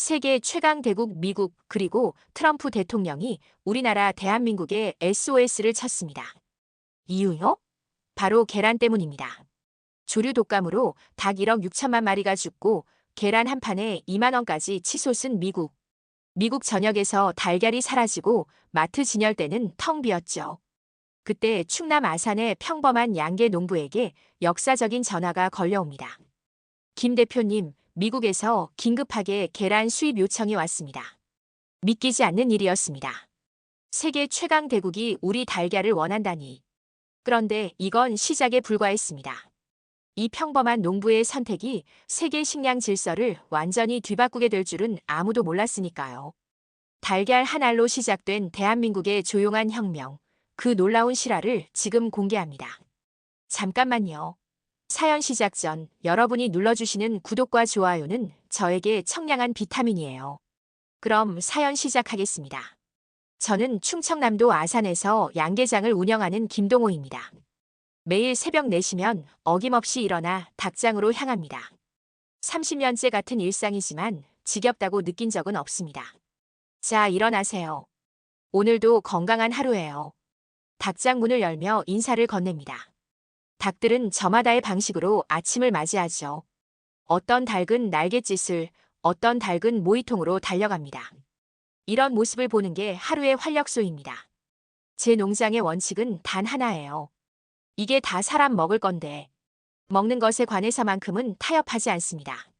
세계 최강 대국 미국 그리고 트럼프 대통령이 우리나라 대한민국에 SOS를 쳤습니다. 이유요? 바로 계란 때문입니다. 조류 독감으로 닭 1억 6천만 마리가 죽고 계란 한 판에 2만 원까지 치솟은 미국. 미국 전역에서 달걀이 사라지고 마트 진열대는 텅 비었죠. 그때 충남 아산의 평범한 양계 농부에게 역사적인 전화가 걸려옵니다. 김 대표님, 미국에서 긴급하게 계란 수입 요청이 왔습니다. 믿기지 않는 일이었습니다. 세계 최강 대국이 우리 달걀을 원한다니. 그런데 이건 시작에 불과했습니다. 이 평범한 농부의 선택이 세계 식량 질서를 완전히 뒤바꾸게 될 줄은 아무도 몰랐으니까요. 달걀 한 알로 시작된 대한민국의 조용한 혁명, 그 놀라운 실화를 지금 공개합니다. 잠깐만요. 사연 시작 전 여러분이 눌러주시는 구독과 좋아요는 저에게 청량한 비타민이에요. 그럼 사연 시작하겠습니다. 저는 충청남도 아산에서 양계장을 운영하는 김동호입니다. 매일 새벽 4시면 어김없이 일어나 닭장으로 향합니다. 30년째 같은 일상이지만 지겹다고 느낀 적은 없습니다. 자, 일어나세요. 오늘도 건강한 하루예요. 닭장 문을 열며 인사를 건넵니다. 닭들은 저마다의 방식으로 아침을 맞이하죠. 어떤 닭은 날갯짓을, 어떤 닭은 모이통으로 달려갑니다. 이런 모습을 보는 게 하루의 활력소입니다. 제 농장의 원칙은 단 하나예요. 이게 다 사람 먹을 건데 먹는 것에 관해서만큼은 타협하지 않습니다.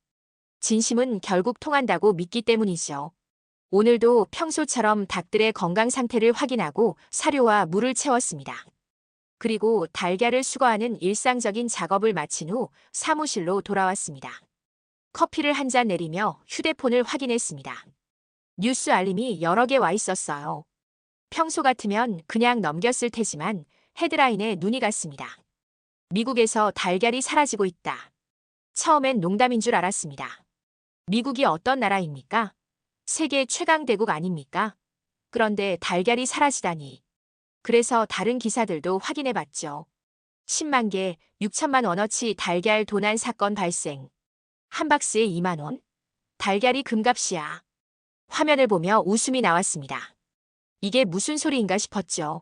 진심은 결국 통한다고 믿기 때문이죠. 오늘도 평소처럼 닭들의 건강 상태를 확인하고 사료와 물을 채웠습니다. 그리고 달걀을 수거하는 일상적인 작업을 마친 후 사무실로 돌아왔습니다. 커피를 한 잔 내리며 휴대폰을 확인했습니다. 뉴스 알림이 여러 개 와 있었어요. 평소 같으면 그냥 넘겼을 테지만 헤드라인에 눈이 갔습니다. 미국에서 달걀이 사라지고 있다. 처음엔 농담인 줄 알았습니다. 미국이 어떤 나라입니까? 세계 최강 대국 아닙니까? 그런데 달걀이 사라지다니. 그래서 다른 기사들도 확인해봤죠. 10만 개, 6천만 원어치 달걀 도난 사건 발생. 한 박스에 2만 원? 달걀이 금값이야. 화면을 보며 웃음이 나왔습니다. 이게 무슨 소리인가 싶었죠.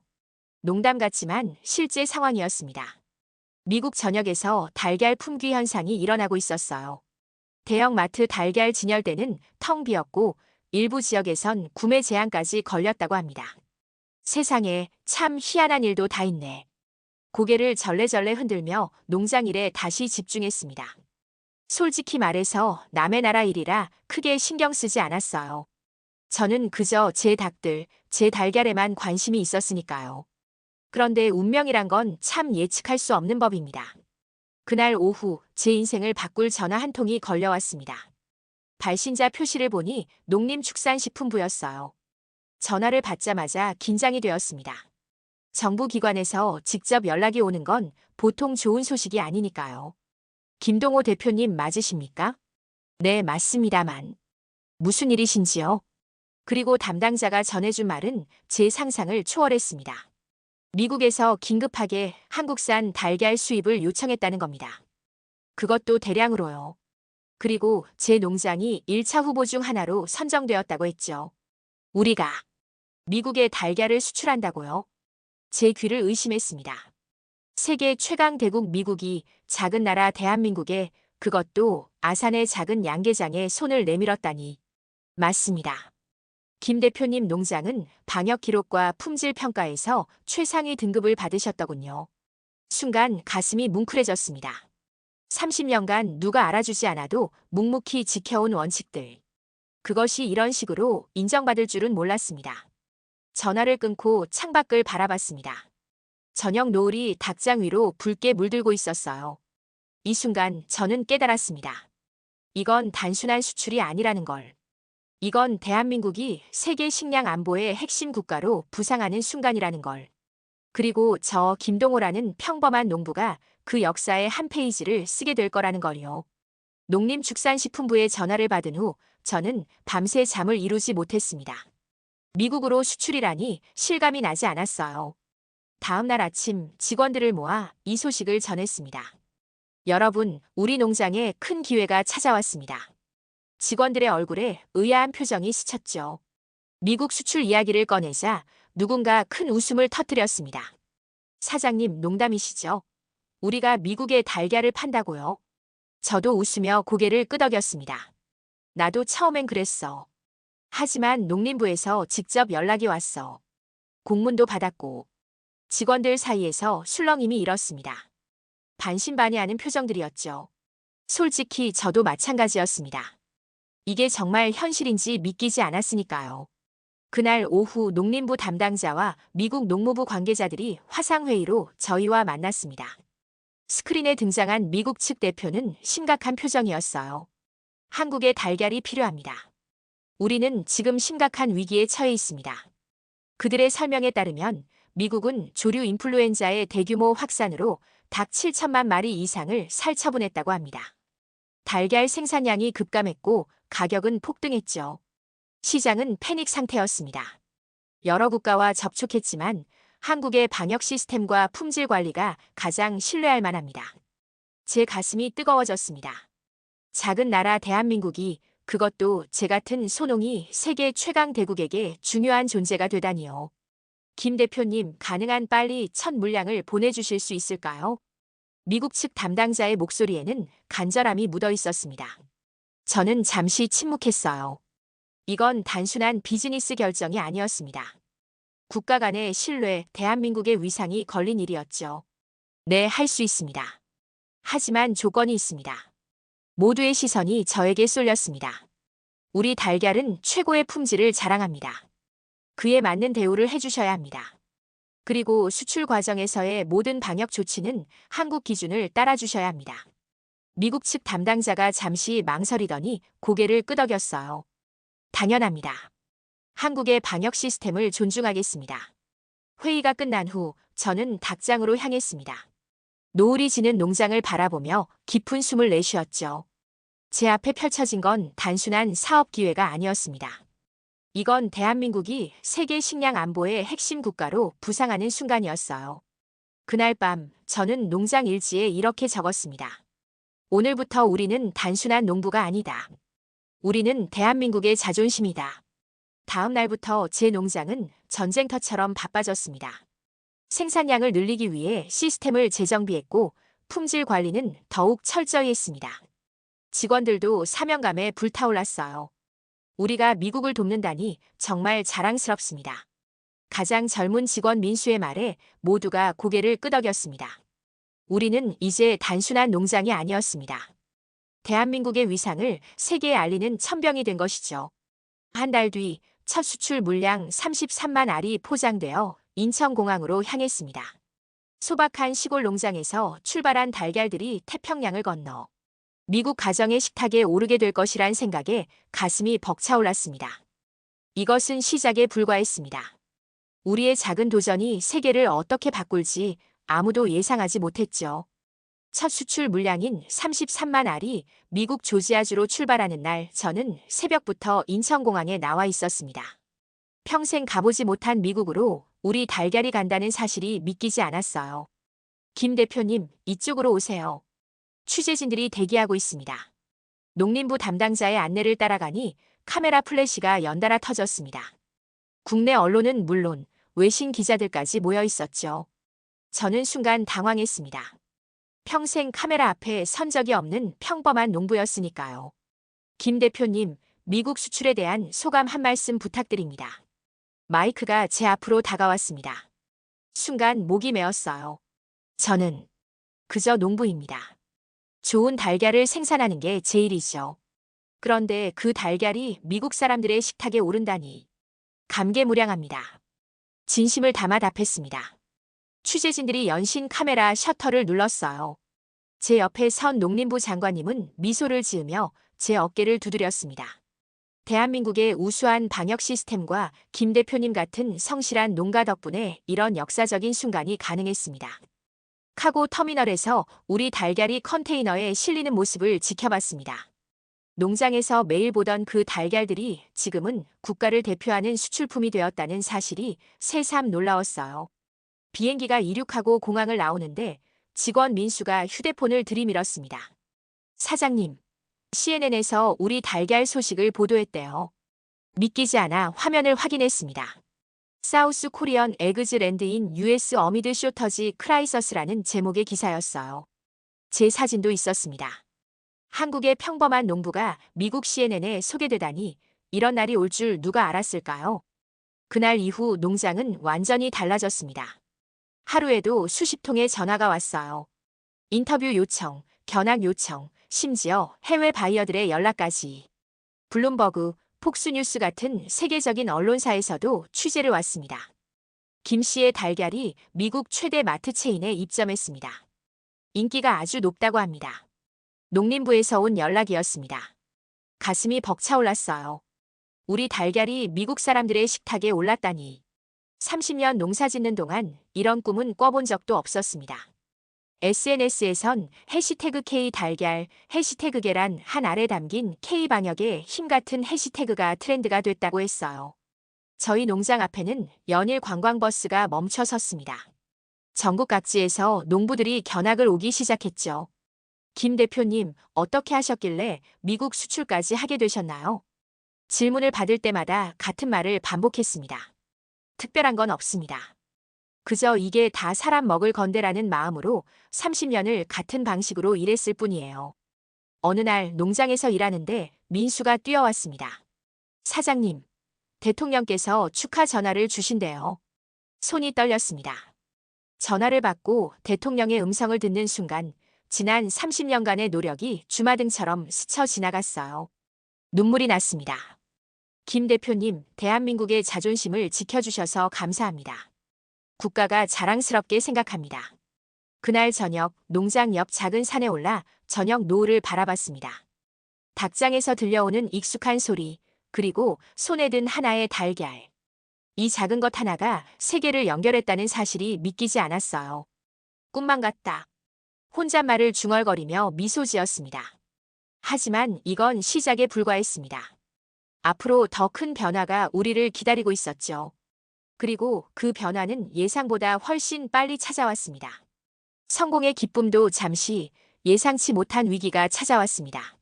농담 같지만 실제 상황이었습니다. 미국 전역에서 달걀 품귀 현상이 일어나고 있었어요. 대형 마트 달걀 진열대는 텅 비었고 일부 지역에선 구매 제한까지 걸렸다고 합니다. 세상에 참 희한한 일도 다 있네. 고개를 절레절레 흔들며 농장 일에 다시 집중했습니다. 솔직히 말해서 남의 나라 일이라 크게 신경 쓰지 않았어요. 저는 그저 제 닭들, 제 달걀에만 관심이 있었으니까요. 그런데 운명이란 건 참 예측할 수 없는 법입니다. 그날 오후 제 인생을 바꿀 전화 한 통이 걸려왔습니다. 발신자 표시를 보니 농림축산식품부였어요. 전화를 받자마자 긴장이 되었습니다. 정부 기관에서 직접 연락이 오는 건 보통 좋은 소식이 아니니까요. 김동호 대표님 맞으십니까? 네, 맞습니다만. 무슨 일이신지요? 그리고 담당자가 전해준 말은 제 상상을 초월했습니다. 미국에서 긴급하게 한국산 달걀 수입을 요청했다는 겁니다. 그것도 대량으로요. 그리고 제 농장이 1차 후보 중 하나로 선정되었다고 했죠. 우리가 미국에 달걀을 수출한다고요? 제 귀를 의심했습니다. 세계 최강 대국 미국이 작은 나라 대한민국에 그것도 아산의 작은 양계장에 손을 내밀었다니. 맞습니다. 김 대표님 농장은 방역 기록과 품질 평가에서 최상위 등급을 받으셨더군요. 순간 가슴이 뭉클해졌습니다. 30년간 누가 알아주지 않아도 묵묵히 지켜온 원칙들. 그것이 이런 식으로 인정받을 줄은 몰랐습니다. 전화를 끊고 창밖을 바라봤습니다. 저녁 노을이 닭장 위로 붉게 물들고 있었어요. 이 순간 저는 깨달았습니다. 이건 단순한 수출이 아니라는 걸. 이건 대한민국이 세계 식량 안보의 핵심 국가로 부상하는 순간이라는 걸. 그리고 저 김동호라는 평범한 농부가 그 역사의 한 페이지를 쓰게 될 거라는 걸요. 농림축산식품부의 전화를 받은 후 저는 밤새 잠을 이루지 못했습니다. 미국으로 수출이라니 실감이 나지 않았어요. 다음 날 아침 직원들을 모아 이 소식을 전했습니다. 여러분, 우리 농장에 큰 기회가 찾아왔습니다. 직원들의 얼굴에 의아한 표정이 스쳤죠. 미국 수출 이야기를 꺼내자 누군가 큰 웃음을 터뜨렸습니다. 사장님, 농담이시죠? 우리가 미국에 달걀을 판다고요? 저도 웃으며 고개를 끄덕였습니다. 나도 처음엔 그랬어. 하지만 농림부에서 직접 연락이 왔어. 공문도 받았고 직원들 사이에서 술렁임이 일었습니다. 반신반의하는 표정들이었죠. 솔직히 저도 마찬가지였습니다. 이게 정말 현실인지 믿기지 않았으니까요. 그날 오후 농림부 담당자와 미국 농무부 관계자들이 화상회의로 저희와 만났습니다. 스크린에 등장한 미국 측 대표는 심각한 표정이었어요. 한국에 달걀이 필요합니다. 우리는 지금 심각한 위기에 처해 있습니다. 그들의 설명에 따르면 미국은 조류 인플루엔자의 대규모 확산으로 닭 7천만 마리 이상을 살처분했다고 합니다. 달걀 생산량이 급감했고 가격은 폭등했죠. 시장은 패닉 상태였습니다. 여러 국가와 접촉했지만 한국의 방역 시스템과 품질 관리가 가장 신뢰할 만합니다. 제 가슴이 뜨거워졌습니다. 작은 나라 대한민국이, 그것도 제 같은 소농이 세계 최강 대국에게 중요한 존재가 되다니요. 김 대표님, 가능한 빨리 첫 물량을 보내주실 수 있을까요? 미국 측 담당자의 목소리에는 간절함이 묻어 있었습니다. 저는 잠시 침묵했어요. 이건 단순한 비즈니스 결정이 아니었습니다. 국가 간의 신뢰, 대한민국의 위상이 걸린 일이었죠. 네, 할 수 있습니다. 하지만 조건이 있습니다. 모두의 시선이 저에게 쏠렸습니다. 우리 달걀은 최고의 품질을 자랑합니다. 그에 맞는 대우를 해주셔야 합니다. 그리고 수출 과정에서의 모든 방역 조치는 한국 기준을 따라주셔야 합니다. 미국 측 담당자가 잠시 망설이더니 고개를 끄덕였어요. 당연합니다. 한국의 방역 시스템을 존중하겠습니다. 회의가 끝난 후 저는 닭장으로 향했습니다. 노을이 지는 농장을 바라보며 깊은 숨을 내쉬었죠. 제 앞에 펼쳐진 건 단순한 사업 기회가 아니었습니다. 이건 대한민국이 세계 식량 안보의 핵심 국가로 부상하는 순간이었어요. 그날 밤 저는 농장 일지에 이렇게 적었습니다. 오늘부터 우리는 단순한 농부가 아니다. 우리는 대한민국의 자존심이다. 다음 날부터 제 농장은 전쟁터처럼 바빠졌습니다. 생산량을 늘리기 위해 시스템을 재정비했고 품질 관리는 더욱 철저히 했습니다. 직원들도 사명감에 불타올랐어요. 우리가 미국을 돕는다니 정말 자랑스럽습니다. 가장 젊은 직원 민수의 말에 모두가 고개를 끄덕였습니다. 우리는 이제 단순한 농장이 아니었습니다. 대한민국의 위상을 세계에 알리는 천병이 된 것이죠. 한 달 뒤 첫 수출 물량 33만 알이 포장되어 인천공항으로 향했습니다. 소박한 시골 농장에서 출발한 달걀들이 태평양을 건너 미국 가정의 식탁에 오르게 될 것이란 생각에 가슴이 벅차올랐습니다. 이것은 시작에 불과했습니다. 우리의 작은 도전이 세계를 어떻게 바꿀지 아무도 예상하지 못했죠. 첫 수출 물량인 33만 알이 미국 조지아주로 출발하는 날 저는 새벽부터 인천공항에 나와 있었습니다. 평생 가보지 못한 미국으로 우리 달걀이 간다는 사실이 믿기지 않았어요. 김 대표님, 이쪽으로 오세요. 취재진들이 대기하고 있습니다. 농림부 담당자의 안내를 따라가니 카메라 플래시가 연달아 터졌습니다. 국내 언론은 물론 외신 기자들까지 모여 있었죠. 저는 순간 당황했습니다. 평생 카메라 앞에 선 적이 없는 평범한 농부였으니까요. 김 대표님, 미국 수출에 대한 소감 한 말씀 부탁드립니다. 마이크가 제 앞으로 다가왔습니다. 순간 목이 메었어요. 저는 그저 농부입니다. 좋은 달걀을 생산하는 게 제 일이죠. 그런데 그 달걀이 미국 사람들의 식탁에 오른다니 감개무량합니다. 진심을 담아 답했습니다. 취재진들이 연신 카메라 셔터를 눌렀어요. 제 옆에 선 농림부 장관님은 미소를 지으며 제 어깨를 두드렸습니다. 대한민국의 우수한 방역 시스템과 김 대표님 같은 성실한 농가 덕분에 이런 역사적인 순간이 가능했습니다. 카고 터미널에서 우리 달걀이 컨테이너에 실리는 모습을 지켜봤습니다. 농장에서 매일 보던 그 달걀들이 지금은 국가를 대표하는 수출품이 되었다는 사실이 새삼 놀라웠어요. 비행기가 이륙하고 공항을 나오는데 직원 민수가 휴대폰을 들이밀었습니다. 사장님, CNN에서 우리 달걀 소식을 보도했대요. 믿기지 않아 화면을 확인했습니다. 사우스 코리언 에그즈 랜드인 US 어미드 쇼터지 크라이서스라는 제목의 기사였어요. 제 사진도 있었습니다. 한국의 평범한 농부가 미국 CNN에 소개되다니 이런 날이 올 줄 누가 알았을까요? 그날 이후 농장은 완전히 달라졌습니다. 하루에도 수십 통의 전화가 왔어요. 인터뷰 요청, 견학 요청, 심지어 해외 바이어들의 연락까지. 블룸버그, 폭스뉴스 같은 세계적인 언론사에서도 취재를 왔습니다. 김 씨의 달걀이 미국 최대 마트 체인에 입점했습니다. 인기가 아주 높다고 합니다. 농림부에서 온 연락이었습니다. 가슴이 벅차올랐어요. 우리 달걀이 미국 사람들의 식탁에 올랐다니. 30년 농사 짓는 동안 이런 꿈은 꿔본 적도 없었습니다. SNS에선 해시태그 K달걀, 해시태그 계란 한 알에 담긴 K방역의 힘 같은 해시태그가 트렌드가 됐다고 했어요. 저희 농장 앞에는 연일 관광버스가 멈춰 섰습니다. 전국 각지에서 농부들이 견학을 오기 시작했죠. 김 대표님, 어떻게 하셨길래 미국 수출까지 하게 되셨나요? 질문을 받을 때마다 같은 말을 반복했습니다. 특별한 건 없습니다. 그저 이게 다 사람 먹을 건데라는 마음으로 30년을 같은 방식으로 일했을 뿐이에요. 어느 날 농장에서 일하는데 민수가 뛰어왔습니다. 사장님, 대통령께서 축하 전화를 주신대요. 손이 떨렸습니다. 전화를 받고 대통령의 음성을 듣는 순간 지난 30년간의 노력이 주마등처럼 스쳐 지나갔어요. 눈물이 났습니다. 김 대표님, 대한민국의 자존심을 지켜주셔서 감사합니다. 국가가 자랑스럽게 생각합니다. 그날 저녁 농장 옆 작은 산에 올라 저녁 노을을 바라봤습니다. 닭장에서 들려오는 익숙한 소리, 그리고 손에 든 하나의 달걀. 이 작은 것 하나가 세계를 연결했다는 사실이 믿기지 않았어요. 꿈만 같다. 혼잣말을 중얼거리며 미소 지었습니다. 하지만 이건 시작에 불과했습니다. 앞으로 더 큰 변화가 우리를 기다리고 있었죠. 그리고 그 변화는 예상보다 훨씬 빨리 찾아왔습니다. 성공의 기쁨도 잠시, 예상치 못한 위기가 찾아왔습니다.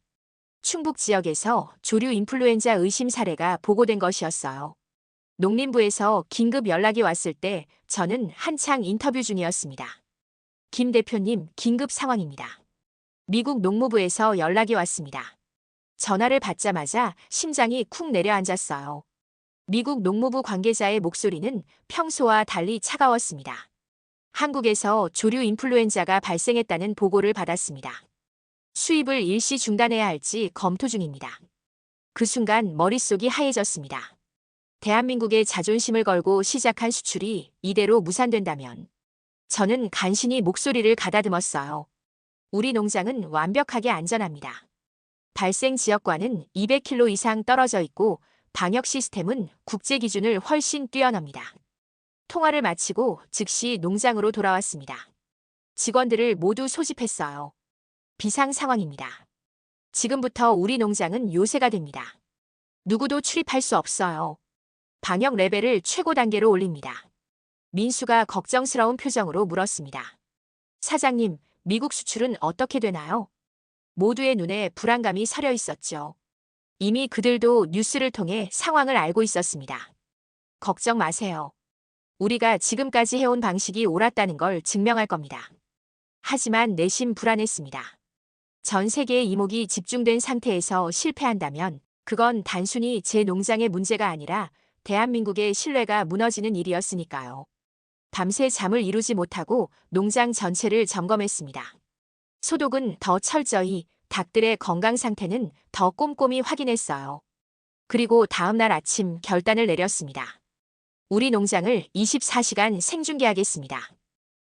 충북 지역에서 조류 인플루엔자 의심 사례가 보고된 것이었어요. 농림부에서 긴급 연락이 왔을 때 저는 한창 인터뷰 중이었습니다. 김 대표님, 긴급 상황입니다. 미국 농무부에서 연락이 왔습니다. 전화를 받자마자 심장이 쿵 내려앉았어요. 미국 농무부 관계자의 목소리는 평소와 달리 차가웠습니다. 한국에서 조류 인플루엔자가 발생했다는 보고를 받았습니다. 수입을 일시 중단해야 할지 검토 중입니다. 그 순간 머릿속이 하얘졌습니다. 대한민국의 자존심을 걸고 시작한 수출이 이대로 무산된다면 저는 간신히 목소리를 가다듬었어요. 우리 농장은 완벽하게 안전합니다. 발생 지역과는 200km 이상 떨어져 있고 방역 시스템은 국제 기준을 훨씬 뛰어넘니다. 통화를 마치고 즉시 농장으로 돌아왔습니다. 직원들을 모두 소집했어요. 비상 상황입니다. 지금부터 우리 농장은 요새가 됩니다. 누구도 출입할 수 없어요. 방역 레벨을 최고 단계로 올립니다. 민수가 걱정스러운 표정으로 물었습니다. 사장님, 미국 수출은 어떻게 되나요? 모두의 눈에 불안감이 서려 있었죠. 이미 그들도 뉴스를 통해 상황을 알고 있었습니다. 걱정 마세요. 우리가 지금까지 해온 방식이 옳았다는 걸 증명할 겁니다. 하지만 내심 불안했습니다. 전 세계의 이목이 집중된 상태에서 실패한다면 그건 단순히 제 농장의 문제가 아니라 대한민국의 신뢰가 무너지는 일이었으니까요. 밤새 잠을 이루지 못하고 농장 전체를 점검했습니다. 소독은 더 철저히, 닭들의 건강 상태는 더 꼼꼼히 확인했어요. 그리고 다음 날 아침 결단을 내렸습니다. 우리 농장을 24시간 생중계하겠습니다.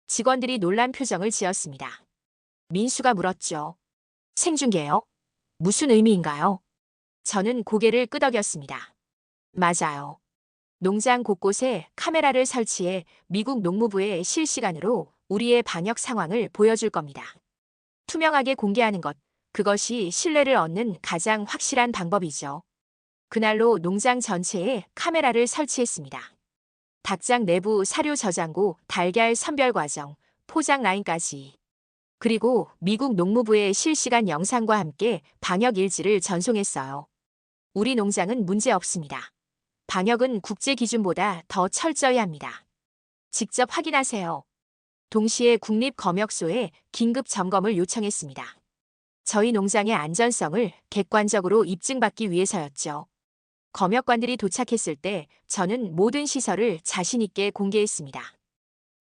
직원들이 놀란 표정을 지었습니다. 민수가 물었죠. 생중계요? 무슨 의미인가요? 저는 고개를 끄덕였습니다. 맞아요. 농장 곳곳에 카메라를 설치해 미국 농무부에 실시간으로 우리의 방역 상황을 보여줄 겁니다. 투명하게 공개하는 것, 그것이 신뢰를 얻는 가장 확실한 방법이죠. 그날로 농장 전체에 카메라를 설치했습니다. 닭장 내부 사료 저장고, 달걀 선별 과정, 포장 라인까지. 그리고 미국 농무부의 실시간 영상과 함께 방역 일지를 전송했어요. 우리 농장은 문제 없습니다. 방역은 국제 기준보다 더 철저히 합니다. 직접 확인하세요. 동시에 국립검역소에 긴급 점검을 요청했습니다. 저희 농장의 안전성을 객관적으로 입증받기 위해서였죠. 검역관들이 도착했을 때 저는 모든 시설을 자신 있게 공개했습니다.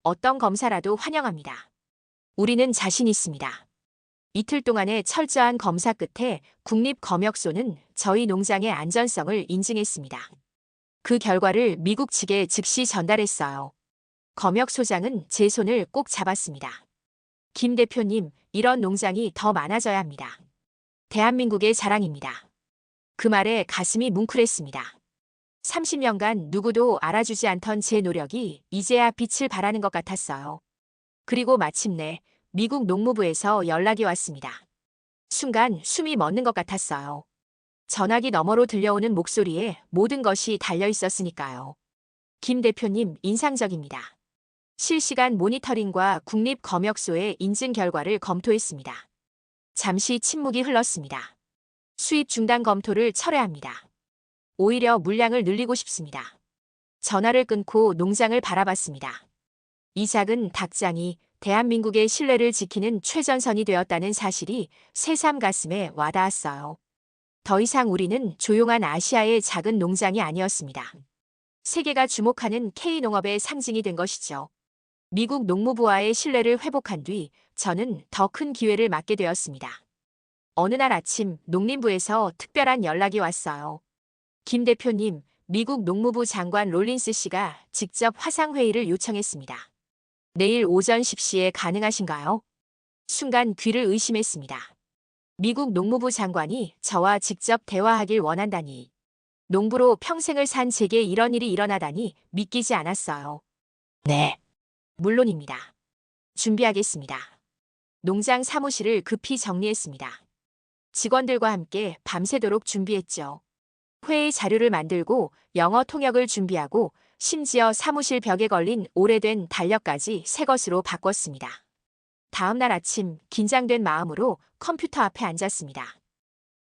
어떤 검사라도 환영합니다. 우리는 자신 있습니다. 이틀 동안의 철저한 검사 끝에 국립검역소는 저희 농장의 안전성을 인증했습니다. 그 결과를 미국 측에 즉시 전달했어요. 검역소장은 제 손을 꼭 잡았습니다. 김 대표님, 이런 농장이 더 많아져야 합니다. 대한민국의 자랑입니다. 그 말에 가슴이 뭉클했습니다. 30년간 누구도 알아주지 않던 제 노력이 이제야 빛을 발하는 것 같았어요. 그리고 마침내 미국 농무부에서 연락이 왔습니다. 순간 숨이 멎는 것 같았어요. 전화기 너머로 들려오는 목소리에 모든 것이 달려 있었으니까요. 김 대표님, 인상적입니다. 실시간 모니터링과 국립검역소의 인증 결과를 검토했습니다. 잠시 침묵이 흘렀습니다. 수입 중단 검토를 철회합니다. 오히려 물량을 늘리고 싶습니다. 전화를 끊고 농장을 바라봤습니다. 이 작은 닭장이 대한민국의 신뢰를 지키는 최전선이 되었다는 사실이 새삼 가슴에 와닿았어요. 더 이상 우리는 조용한 아시아의 작은 농장이 아니었습니다. 세계가 주목하는 K농업의 상징이 된 것이죠. 미국 농무부와의 신뢰를 회복한 뒤 저는 더 큰 기회를 맞게 되었습니다. 어느 날 아침 농림부에서 특별한 연락이 왔어요. 김 대표님, 미국 농무부 장관 롤린스 씨가 직접 화상회의를 요청했습니다. 내일 오전 10시에 가능하신가요? 순간 귀를 의심했습니다. 미국 농무부 장관이 저와 직접 대화하길 원한다니. 농부로 평생을 산 제게 이런 일이 일어나다니 믿기지 않았어요. 네, 물론입니다. 준비하겠습니다. 농장 사무실을 급히 정리했습니다. 직원들과 함께 밤새도록 준비했죠. 회의 자료를 만들고 영어 통역을 준비하고 심지어 사무실 벽에 걸린 오래된 달력까지 새 것으로 바꿨습니다. 다음 날 아침 긴장된 마음으로 컴퓨터 앞에 앉았습니다.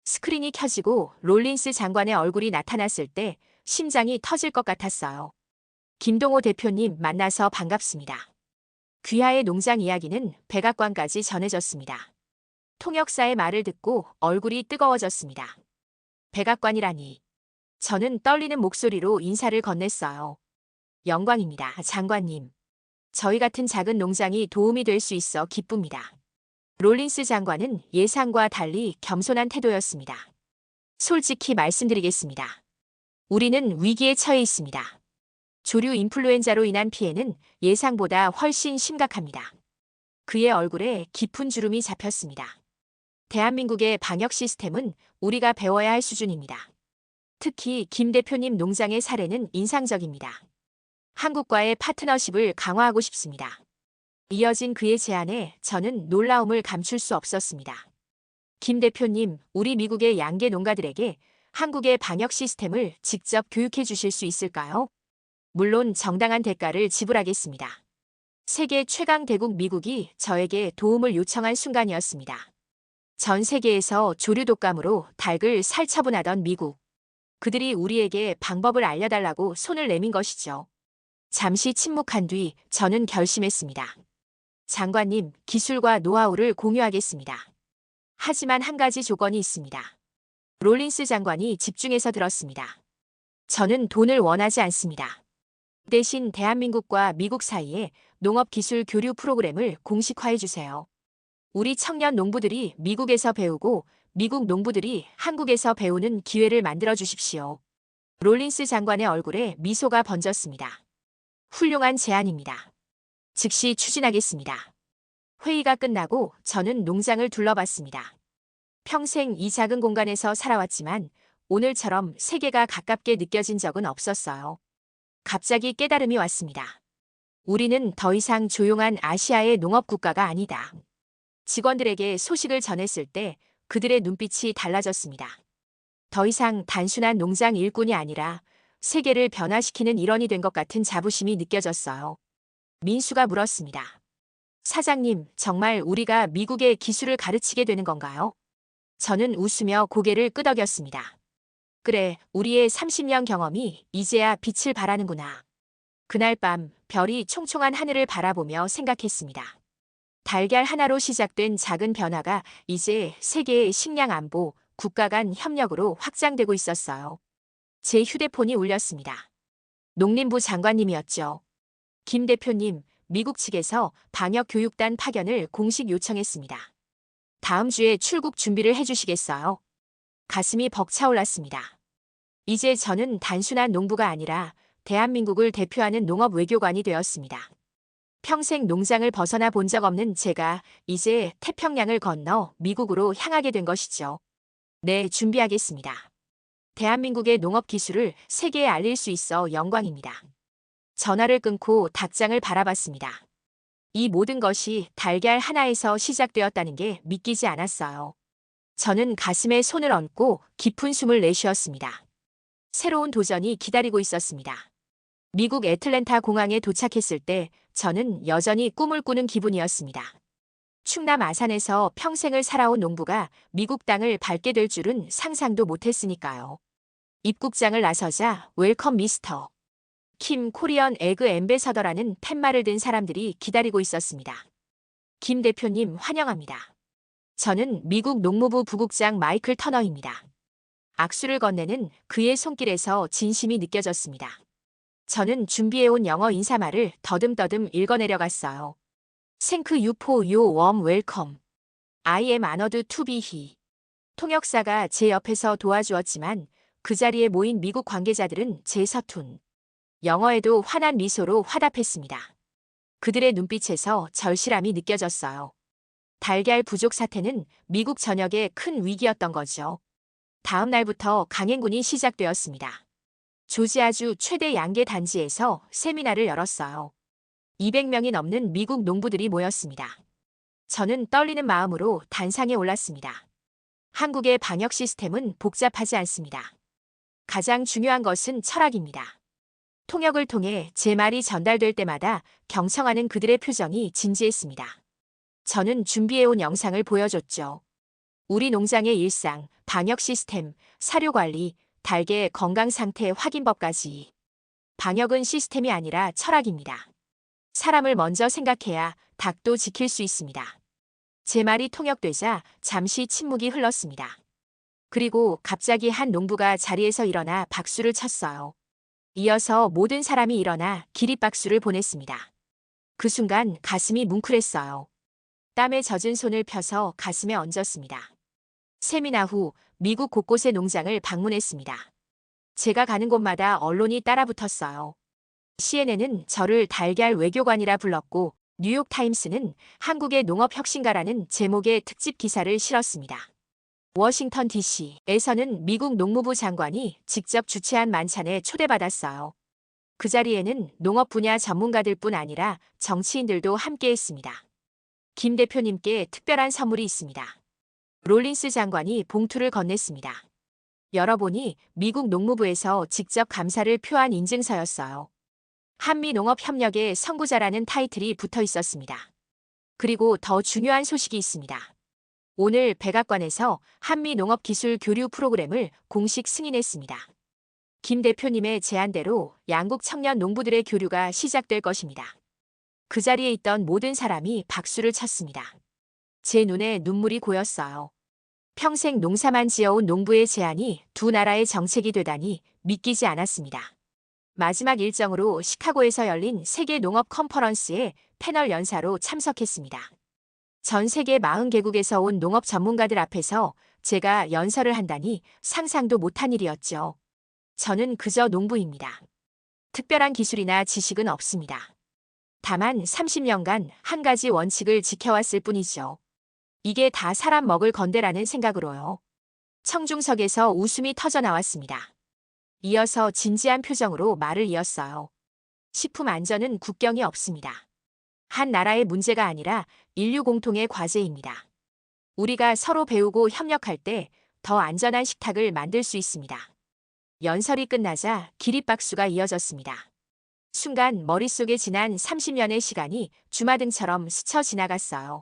스크린이 켜지고 롤린스 장관의 얼굴이 나타났을 때 심장이 터질 것 같았어요. 김동호 대표님 만나서 반갑습니다. 귀하의 농장 이야기는 백악관까지 전해졌습니다. 통역사의 말을 듣고 얼굴이 뜨거워졌습니다. 백악관이라니. 저는 떨리는 목소리로 인사를 건넸어요. 영광입니다, 장관님. 저희 같은 작은 농장이 도움이 될 수 있어 기쁩니다. 롤린스 장관은 예상과 달리 겸손한 태도였습니다. 솔직히 말씀드리겠습니다. 우리는 위기에 처해 있습니다. 조류 인플루엔자로 인한 피해는 예상보다 훨씬 심각합니다. 그의 얼굴에 깊은 주름이 잡혔습니다. 대한민국의 방역 시스템은 우리가 배워야 할 수준입니다. 특히 김 대표님 농장의 사례는 인상적입니다. 한국과의 파트너십을 강화하고 싶습니다. 이어진 그의 제안에 저는 놀라움을 감출 수 없었습니다. 김 대표님, 우리 미국의 양계 농가들에게 한국의 방역 시스템을 직접 교육해 주실 수 있을까요? 물론 정당한 대가를 지불하겠습니다. 세계 최강 대국 미국이 저에게 도움을 요청한 순간이었습니다. 전 세계에서 조류 독감으로 닭을 살처분하던 미국. 그들이 우리에게 방법을 알려달라고 손을 내민 것이죠. 잠시 침묵한 뒤 저는 결심했습니다. 장관님, 기술과 노하우를 공유하겠습니다. 하지만 한 가지 조건이 있습니다. 롤린스 장관이 집중해서 들었습니다. 저는 돈을 원하지 않습니다. 대신 대한민국과 미국 사이에 농업기술 교류 프로그램을 공식화해 주세요. 우리 청년 농부들이 미국에서 배우고 미국 농부들이 한국에서 배우는 기회를 만들어 주십시오. 롤린스 장관의 얼굴에 미소가 번졌습니다. 훌륭한 제안입니다. 즉시 추진하겠습니다. 회의가 끝나고 저는 농장을 둘러봤습니다. 평생 이 작은 공간에서 살아왔지만 오늘처럼 세계가 가깝게 느껴진 적은 없었어요. 갑자기 깨달음이 왔습니다. 우리는 더 이상 조용한 아시아의 농업 국가가 아니다. 직원들에게 소식을 전했을 때 그들의 눈빛이 달라졌습니다. 더 이상 단순한 농장 일꾼이 아니라 세계를 변화시키는 일원이 된 것 같은 자부심이 느껴졌어요. 민수가 물었습니다. 사장님, 정말 우리가 미국의 기술을 가르치게 되는 건가요? 저는 웃으며 고개를 끄덕였습니다. 그래, 우리의 30년 경험이 이제야 빛을 발하는구나. 그날 밤 별이 총총한 하늘을 바라보며 생각했습니다. 달걀 하나로 시작된 작은 변화가 이제 세계의 식량 안보, 국가 간 협력으로 확장되고 있었어요. 제 휴대폰이 울렸습니다. 농림부 장관님이었죠. 김 대표님, 미국 측에서 방역 교육단 파견을 공식 요청했습니다. 다음 주에 출국 준비를 해주시겠어요? 가슴이 벅차올랐습니다. 이제 저는 단순한 농부가 아니라 대한민국을 대표하는 농업 외교관이 되었습니다. 평생 농장을 벗어나 본 적 없는 제가 이제 태평양을 건너 미국으로 향하게 된 것이죠. 네, 준비하겠습니다. 대한민국의 농업 기술을 세계에 알릴 수 있어 영광입니다. 전화를 끊고 닭장을 바라봤습니다. 이 모든 것이 달걀 하나에서 시작되었다는 게 믿기지 않았어요. 저는 가슴에 손을 얹고 깊은 숨을 내쉬었습니다. 새로운 도전이 기다리고 있었습니다. 미국 애틀랜타 공항에 도착했을 때 저는 여전히 꿈을 꾸는 기분이었습니다. 충남 아산에서 평생을 살아온 농부가 미국 땅을 밟게 될 줄은 상상도 못했으니까요. 입국장을 나서자 웰컴 미스터 킴 코리언 에그 엠베서더라는 팻말을 든 사람들이 기다리고 있었습니다. 김 대표님 환영합니다. 저는 미국 농무부 부국장 마이클 터너입니다. 악수를 건네는 그의 손길에서 진심이 느껴졌습니다. 저는 준비해온 영어 인사말을 더듬더듬 읽어내려갔어요. Thank you for your warm welcome. I am honored to be here. 통역사가 제 옆에서 도와주었지만 그 자리에 모인 미국 관계자들은 제 서툰 영어에도 환한 미소로 화답했습니다. 그들의 눈빛에서 절실함이 느껴졌어요. 달걀 부족 사태는 미국 전역의 큰 위기였던 거죠. 다음 날부터 강행군이 시작되었습니다. 조지아주 최대 양계 단지에서 세미나를 열었어요. 200명이 넘는 미국 농부들이 모였습니다. 저는 떨리는 마음으로 단상에 올랐습니다. 한국의 방역 시스템은 복잡하지 않습니다. 가장 중요한 것은 철학입니다. 통역을 통해 제 말이 전달될 때마다 경청하는 그들의 표정이 진지했습니다. 저는 준비해온 영상을 보여줬죠. 우리 농장의 일상, 방역 시스템, 사료 관리, 닭의 건강 상태 확인법까지. 방역은 시스템이 아니라 철학입니다. 사람을 먼저 생각해야 닭도 지킬 수 있습니다. 제 말이 통역되자 잠시 침묵이 흘렀습니다. 그리고 갑자기 한 농부가 자리에서 일어나 박수를 쳤어요. 이어서 모든 사람이 일어나 기립박수를 보냈습니다. 그 순간 가슴이 뭉클했어요. 땀에 젖은 손을 펴서 가슴에 얹었습니다. 세미나 후 미국 곳곳의 농장을 방문했습니다. 제가 가는 곳마다 언론이 따라붙었어요. CNN은 저를 달걀 외교관이라 불렀고 뉴욕타임스는 한국의 농업혁신가라는 제목의 특집 기사를 실었습니다. 워싱턴 DC에서는 미국 농무부 장관이 직접 주최한 만찬에 초대받았어요. 그 자리에는 농업 분야 전문가들뿐 아니라 정치인들도 함께했습니다. 김 대표님께 특별한 선물이 있습니다. 롤린스 장관이 봉투를 건넸습니다. 열어보니 미국 농무부에서 직접 감사를 표한 인증서였어요. 한미농업협력의 선구자라는 타이틀이 붙어 있었습니다. 그리고 더 중요한 소식이 있습니다. 오늘 백악관에서 한미농업기술 교류 프로그램을 공식 승인했습니다. 김 대표님의 제안대로 양국 청년 농부들의 교류가 시작될 것입니다. 그 자리에 있던 모든 사람이 박수를 쳤습니다. 제 눈에 눈물이 고였어요. 평생 농사만 지어온 농부의 제안이 두 나라의 정책이 되다니 믿기지 않았습니다. 마지막 일정으로 시카고에서 열린 세계 농업 컨퍼런스에 패널 연사로 참석했습니다. 전 세계 40개국에서 온 농업 전문가들 앞에서 제가 연설을 한다니 상상도 못한 일이었죠. 저는 그저 농부입니다. 특별한 기술이나 지식은 없습니다. 다만 30년간 한 가지 원칙을 지켜왔을 뿐이죠. 이게 다 사람 먹을 건데라는 생각으로요. 청중석에서 웃음이 터져 나왔습니다. 이어서 진지한 표정으로 말을 이었어요. 식품 안전은 국경이 없습니다. 한 나라의 문제가 아니라 인류 공통의 과제입니다. 우리가 서로 배우고 협력할 때 더 안전한 식탁을 만들 수 있습니다. 연설이 끝나자 기립박수가 이어졌습니다. 순간 머릿속에 지난 30년의 시간이 주마등처럼 스쳐 지나갔어요.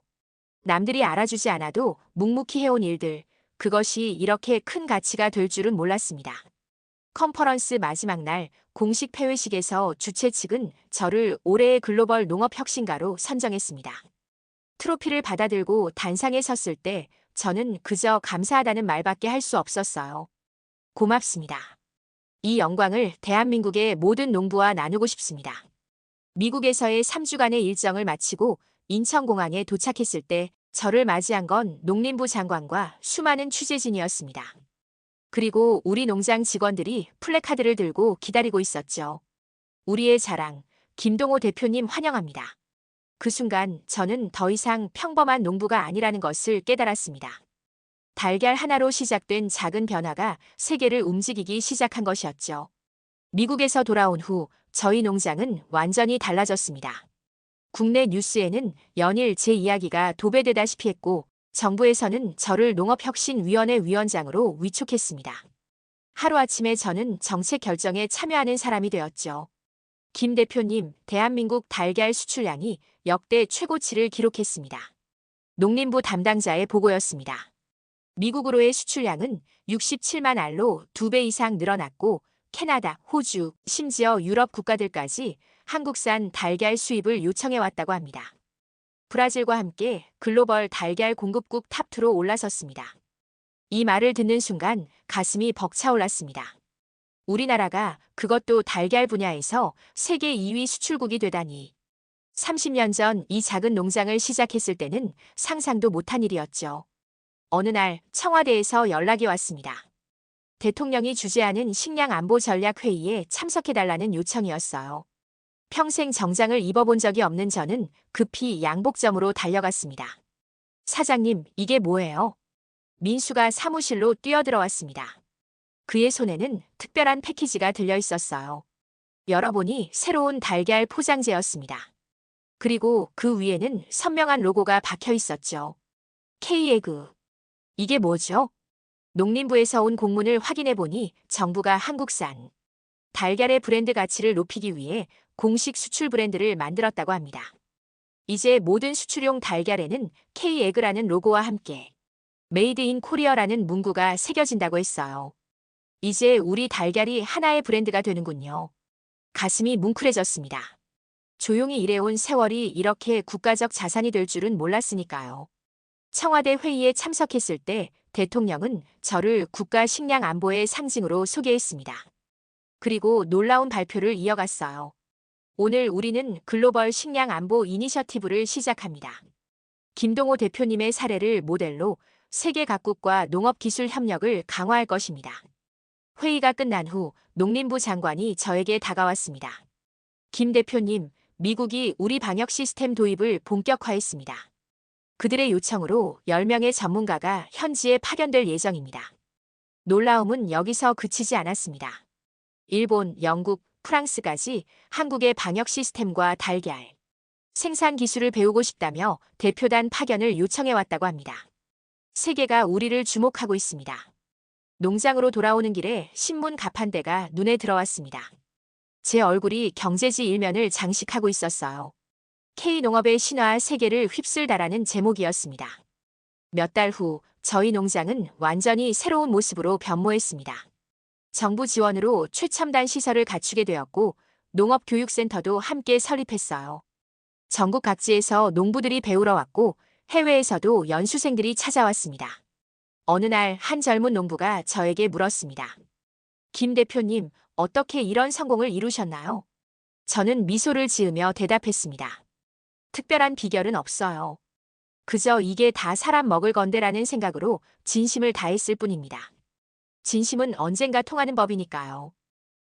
남들이 알아주지 않아도 묵묵히 해온 일들, 그것이 이렇게 큰 가치가 될 줄은 몰랐습니다. 컨퍼런스 마지막 날 공식 폐회식에서 주최 측은 저를 올해의 글로벌 농업 혁신가로 선정했습니다. 트로피를 받아들고 단상에 섰을 때 저는 그저 감사하다는 말밖에 할 수 없었어요. 고맙습니다. 이 영광을 대한민국의 모든 농부와 나누고 싶습니다. 미국에서의 3주간의 일정을 마치고 인천공항에 도착했을 때 저를 맞이한 건 농림부 장관과 수많은 취재진이었습니다. 그리고 우리 농장 직원들이 플래카드를 들고 기다리고 있었죠. 우리의 자랑, 김동호 대표님 환영합니다. 그 순간 저는 더 이상 평범한 농부가 아니라는 것을 깨달았습니다. 달걀 하나로 시작된 작은 변화가 세계를 움직이기 시작한 것이었죠. 미국에서 돌아온 후 저희 농장은 완전히 달라졌습니다. 국내 뉴스에는 연일 제 이야기가 도배되다시피 했고 정부에서는 저를 농업혁신위원회 위원장으로 위촉했습니다. 하루아침에 저는 정책 결정에 참여하는 사람이 되었죠. 김 대표님, 대한민국 달걀 수출량이 역대 최고치를 기록했습니다. 농림부 담당자의 보고였습니다. 미국으로의 수출량은 67만 알로 2배 이상 늘어났고 캐나다, 호주, 심지어 유럽 국가들까지 한국산 달걀 수입을 요청해왔다고 합니다. 브라질과 함께 글로벌 달걀 공급국 탑2로 올라섰습니다. 이 말을 듣는 순간 가슴이 벅차올랐습니다. 우리나라가 그것도 달걀 분야에서 세계 2위 수출국이 되다니. 30년 전 이 작은 농장을 시작했을 때는 상상도 못한 일이었죠. 어느 날 청와대에서 연락이 왔습니다. 대통령이 주재하는 식량안보전략회의에 참석해달라는 요청이었어요. 평생 정장을 입어본 적이 없는 저는 급히 양복점으로 달려갔습니다. 사장님, 이게 뭐예요? 민수가 사무실로 뛰어들어왔습니다. 그의 손에는 특별한 패키지가 들려 있었어요. 열어보니 새로운 달걀 포장재였습니다. 그리고 그 위에는 선명한 로고가 박혀 있었죠. K에그. 이게 뭐죠? 농림부에서 온 공문을 확인해 보니 정부가 한국산 달걀의 브랜드 가치를 높이기 위해 공식 수출 브랜드를 만들었다고 합니다. 이제 모든 수출용 달걀에는 K에그라는 로고와 함께 메이드 인 코리어라는 문구가 새겨진다고 했어요. 이제 우리 달걀이 하나의 브랜드가 되는군요. 가슴이 뭉클해졌습니다. 조용히 일해온 세월이 이렇게 국가적 자산이 될 줄은 몰랐으니까요. 청와대 회의에 참석했을 때 대통령은 저를 국가 식량 안보의 상징으로 소개했습니다. 그리고 놀라운 발표를 이어갔어요. 오늘 우리는 글로벌 식량 안보 이니셔티브를 시작합니다. 김동호 대표님의 사례를 모델로 세계 각국과 농업기술 협력을 강화할 것입니다. 회의가 끝난 후 농림부 장관이 저에게 다가왔습니다. 김 대표님, 미국이 우리 방역 시스템 도입을 본격화했습니다. 그들의 요청으로 10명의 전문가가 현지에 파견될 예정입니다. 놀라움은 여기서 그치지 않았습니다. 일본, 영국, 프랑스까지 한국의 방역 시스템과 달걀, 생산 기술을 배우고 싶다며 대표단 파견을 요청해왔다고 합니다. 세계가 우리를 주목하고 있습니다. 농장으로 돌아오는 길에 신문 가판대가 눈에 들어왔습니다. 제 얼굴이 경제지 일면을 장식하고 있었어요. K농업의 신화 세계를 휩쓸다라는 제목이었습니다. 몇 달 후 저희 농장은 완전히 새로운 모습으로 변모했습니다. 정부 지원으로 최첨단 시설을 갖추게 되었고 농업교육센터도 함께 설립했어요. 전국 각지에서 농부들이 배우러 왔고 해외에서도 연수생들이 찾아왔습니다. 어느 날 한 젊은 농부가 저에게 물었습니다. 김 대표님, 어떻게 이런 성공을 이루셨나요? 저는 미소를 지으며 대답했습니다. 특별한 비결은 없어요. 그저 이게 다 사람 먹을 건데라는 생각으로 진심을 다했을 뿐입니다. 진심은 언젠가 통하는 법이니까요.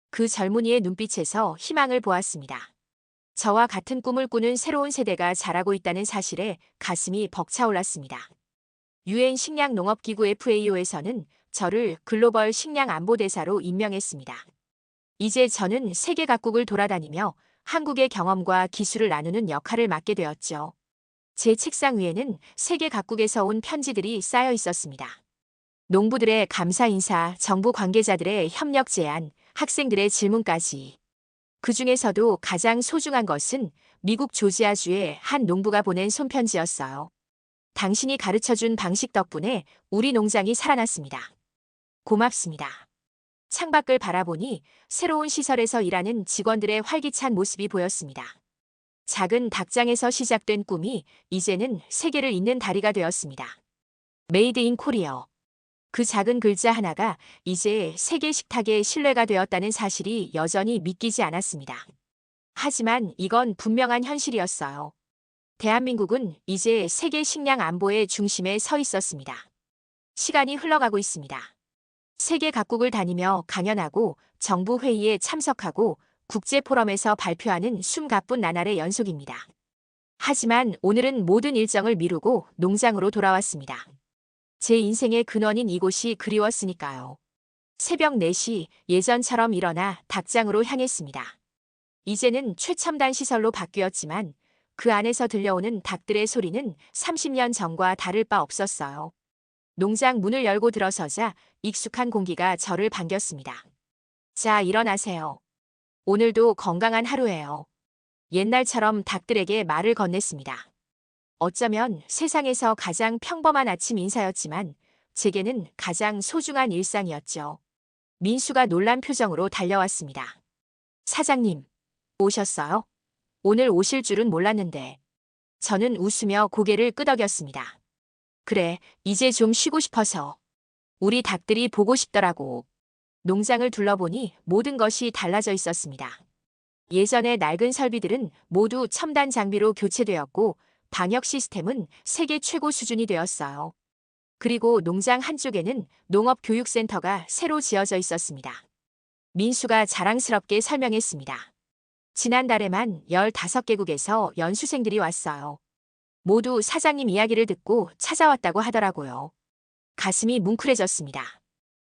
그 젊은이의 눈빛에서 희망을 보았습니다. 저와 같은 꿈을 꾸는 새로운 세대가 자라고 있다는 사실에 가슴이 벅차올랐습니다. 유엔 식량농업기구 FAO에서는 저를 글로벌 식량안보대사로 임명했습니다. 이제 저는 세계 각국을 돌아다니며 한국의 경험과 기술을 나누는 역할을 맡게 되었죠. 제 책상 위에는 세계 각국에서 온 편지들이 쌓여 있었습니다. 농부들의 감사 인사, 정부 관계자들의 협력 제안, 학생들의 질문까지. 그중에서도 가장 소중한 것은 미국 조지아주의 한 농부가 보낸 손편지였어요. 당신이 가르쳐준 방식 덕분에 우리 농장이 살아났습니다. 고맙습니다. 창밖을 바라보니 새로운 시설에서 일하는 직원들의 활기찬 모습이 보였습니다. 작은 닭장에서 시작된 꿈이 이제는 세계를 잇는 다리가 되었습니다. 메이드 인 코리아. 그 작은 글자 하나가 이제 세계 식탁의 신뢰가 되었다는 사실이 여전히 믿기지 않았습니다. 하지만 이건 분명한 현실이었어요. 대한민국은 이제 세계 식량 안보의 중심에 서 있었습니다. 시간이 흘러가고 있습니다. 세계 각국을 다니며 강연하고 정부 회의에 참석하고 국제 포럼에서 발표하는 숨가쁜 나날의 연속입니다. 하지만 오늘은 모든 일정을 미루고 농장으로 돌아왔습니다. 제 인생의 근원인 이곳이 그리웠으니까요. 새벽 4시 예전처럼 일어나 닭장으로 향했습니다. 이제는 최첨단 시설로 바뀌었지만 그 안에서 들려오는 닭들의 소리는 30년 전과 다를 바 없었어요. 농장 문을 열고 들어서자 익숙한 공기가 저를 반겼습니다. 자, 일어나세요. 오늘도 건강한 하루예요. 옛날처럼 닭들에게 말을 건넸습니다. 어쩌면 세상에서 가장 평범한 아침 인사였지만 제게는 가장 소중한 일상이었죠. 민수가 놀란 표정으로 달려왔습니다. 사장님, 오셨어요? 오늘 오실 줄은 몰랐는데. 저는 웃으며 고개를 끄덕였습니다. 그래, 이제 좀 쉬고 싶어서. 우리 닭들이 보고 싶더라고. 농장을 둘러보니 모든 것이 달라져 있었습니다. 예전의 낡은 설비들은 모두 첨단 장비로 교체되었고 방역 시스템은 세계 최고 수준이 되었어요. 그리고 농장 한쪽에는 농업교육센터가 새로 지어져 있었습니다. 민수가 자랑스럽게 설명했습니다. 지난달에만 15개국에서 연수생들이 왔어요. 모두 사장님 이야기를 듣고 찾아왔다고 하더라고요. 가슴이 뭉클해졌습니다.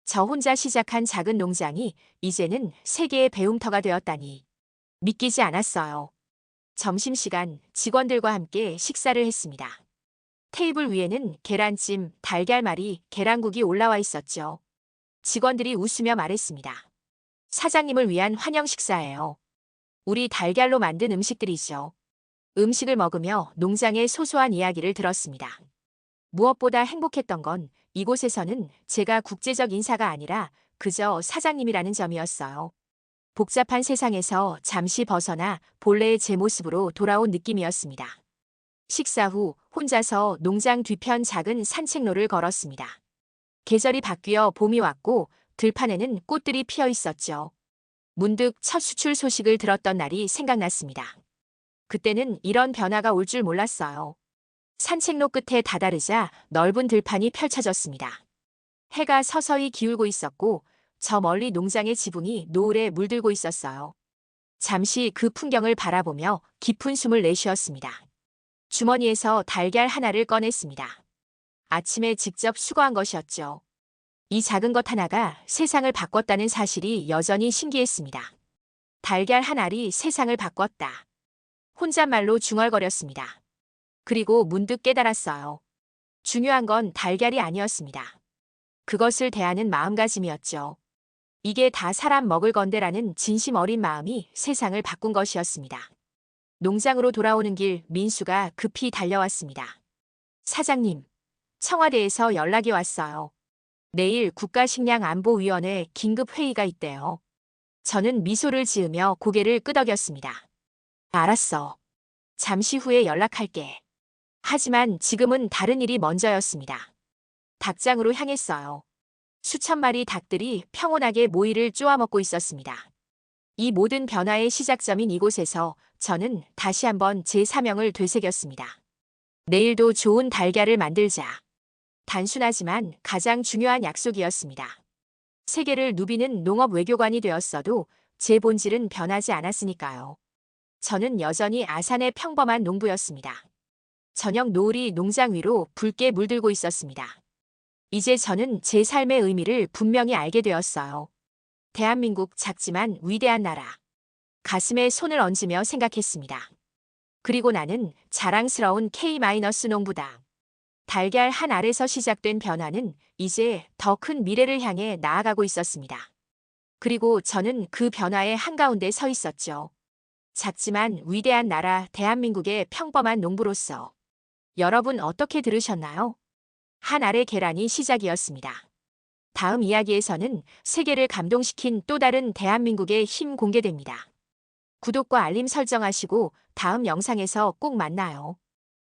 저 혼자 시작한 작은 농장이 이제는 세계의 배움터가 되었다니. 믿기지 않았어요. 점심시간 직원들과 함께 식사를 했습니다. 테이블 위에는 계란찜, 달걀말이, 계란국이 올라와 있었죠. 직원들이 웃으며 말했습니다. 사장님을 위한 환영 식사예요. 우리 달걀로 만든 음식들이죠. 음식을 먹으며 농장의 소소한 이야기를 들었습니다. 무엇보다 행복했던 건 이곳에서는 제가 국제적 인사가 아니라 그저 사장님이라는 점이었어요. 복잡한 세상에서 잠시 벗어나 본래의 제 모습으로 돌아온 느낌이었습니다. 식사 후 혼자서 농장 뒤편 작은 산책로를 걸었습니다. 계절이 바뀌어 봄이 왔고 들판에는 꽃들이 피어 있었죠. 문득 첫 수출 소식을 들었던 날이 생각났습니다. 그때는 이런 변화가 올 줄 몰랐어요. 산책로 끝에 다다르자 넓은 들판이 펼쳐졌습니다. 해가 서서히 기울고 있었고 저 멀리 농장의 지붕이 노을에 물들고 있었어요. 잠시 그 풍경을 바라보며 깊은 숨을 내쉬었습니다. 주머니에서 달걀 하나를 꺼냈습니다. 아침에 직접 수거한 것이었죠. 이 작은 것 하나가 세상을 바꿨다는 사실이 여전히 신기했습니다. 달걀 한 알이 세상을 바꿨다. 혼잣말로 중얼거렸습니다. 그리고 문득 깨달았어요. 중요한 건 달걀이 아니었습니다. 그것을 대하는 마음가짐이었죠. 이게 다 사람 먹을 건데라는 진심 어린 마음이 세상을 바꾼 것이었습니다. 농장으로 돌아오는 길 민수가 급히 달려왔습니다. 사장님, 청와대에서 연락이 왔어요. 내일 국가식량안보위원회 긴급회의가 있대요. 저는 미소를 지으며 고개를 끄덕였습니다. 알았어. 잠시 후에 연락할게. 하지만 지금은 다른 일이 먼저였습니다. 닭장으로 향했어요. 수천 마리 닭들이 평온하게 모이를 쪼아먹고 있었습니다. 이 모든 변화의 시작점인 이곳에서 저는 다시 한번 제 사명을 되새겼습니다. 내일도 좋은 달걀을 만들자. 단순하지만 가장 중요한 약속이었습니다. 세계를 누비는 농업 외교관이 되었어도 제 본질은 변하지 않았으니까요. 저는 여전히 아산의 평범한 농부였습니다. 저녁 노을이 농장 위로 붉게 물들고 있었습니다. 이제 저는 제 삶의 의미를 분명히 알게 되었어요. 대한민국 작지만 위대한 나라. 가슴에 손을 얹으며 생각했습니다. 그리고 나는 자랑스러운 K-농부다. 달걀 한 알에서 시작된 변화는 이제 더 큰 미래를 향해 나아가고 있었습니다. 그리고 저는 그 변화의 한가운데 서 있었죠. 작지만 위대한 나라 대한민국의 평범한 농부로서. 여러분 어떻게 들으셨나요? 한 알의 계란이 시작이었습니다. 다음 이야기에서는 세계를 감동시킨 또 다른 대한민국의 힘 공개됩니다. 구독과 알림 설정하시고 다음 영상에서 꼭 만나요.